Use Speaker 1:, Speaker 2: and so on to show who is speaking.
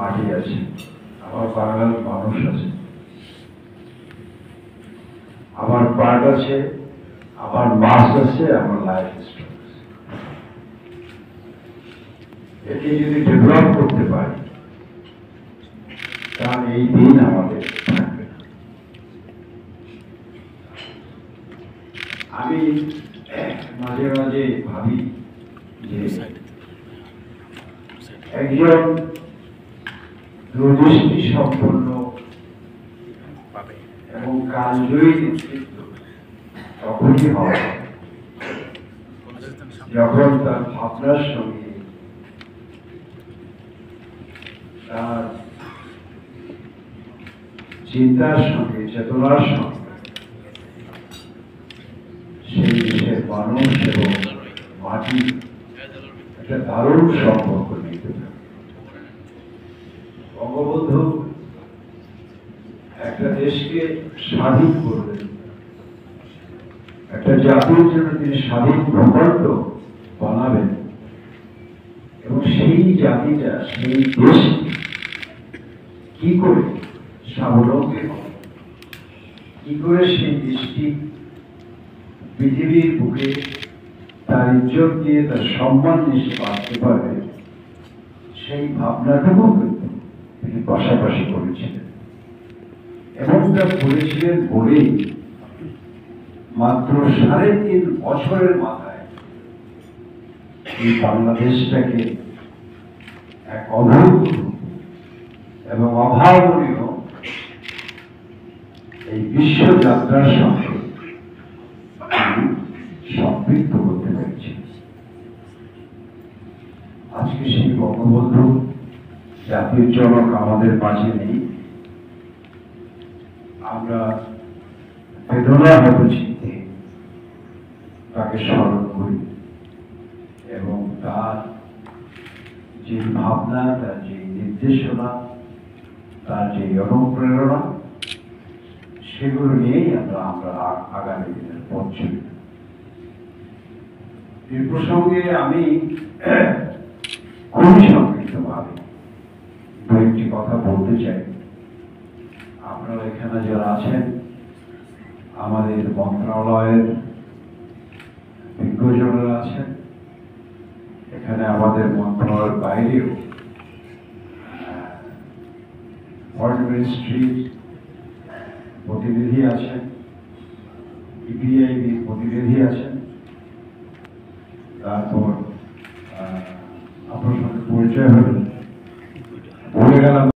Speaker 1: মাটি আছে, আমার বাংলার মানুষ আছে, আমার পার্ট আছে, আমার মাস আছে, আমার লাইফ স্টাইল আছে। এটি যদি ডেভেলপ করতে পারি তাহলে এই দিন আমাদের থাকবে না। আমি মাঝে মাঝে ভাবি যে একজন দূরদৃষ্টি সম্পন্ন এবং কালজয়ী নেতৃত্ব তখনই হয় যখন তার ভাবনার সঙ্গে তার চিন্তার সঙ্গে চেতনার সঙ্গে সেই দেশের মানুষ এবং মাটি একটা দারুণ সম্পর্ক নিতে থাকে। বঙ্গবন্ধু একটা দেশকে স্বাধীন করবেন, একটা জাতির জন্য তিনি স্বাধীন ভূখণ্ড বানাবেন এবং সেই জাতিটা সেই দেশ কি করে স্বাবলম্বী হবে, কি করে সেই দেশটি পৃথিবীর বুকে তার ইজ্জত দিয়ে তার সম্মান নিয়ে বাঁচতে পারবে, সেই ভাবনাটুকু কিন্তু তিনি পাশাপাশি করেছিলেন এবং তা করেছিলেন বলেই মাত্র ৩.৫ বছরের মাথায় এই বাংলাদেশটাকে এক অভূত এবং অভাবনীয় এই বিশ্বযাত্রার সঙ্গে সম্পৃক্ত করতে পেরেছি। আজকে সেই বঙ্গবন্ধু জাতির জনক আমাদের মাঝে নেই, আমরা বেদনা হতে চিনতে তাকে স্মরণ করি এবং তার যে ভাবনা, তার যে নির্দেশনা, তার যে অনুপ্রেরণা, সেগুলো নিয়েই আমরা আগামী দিনের পথ চলি। এই প্রসঙ্গে আমি খুবই সংক্ষিপ্তভাবে দু একটি কথা বলতে চাই। আপনারা এখানে যারা আছেন, আমাদের মন্ত্রণালয়ের বিজ্ঞজনেরা আছেন, এখানে আমাদের মন্ত্রণালয়ের বাইরেও ফরেন মিনিস্ট্রির প্রতিনিধি আছেন, ইপিআইবির প্রতিনিধি আছেন, তারপর আপনার সঙ্গে পরিচয় হল, বলে গেলাম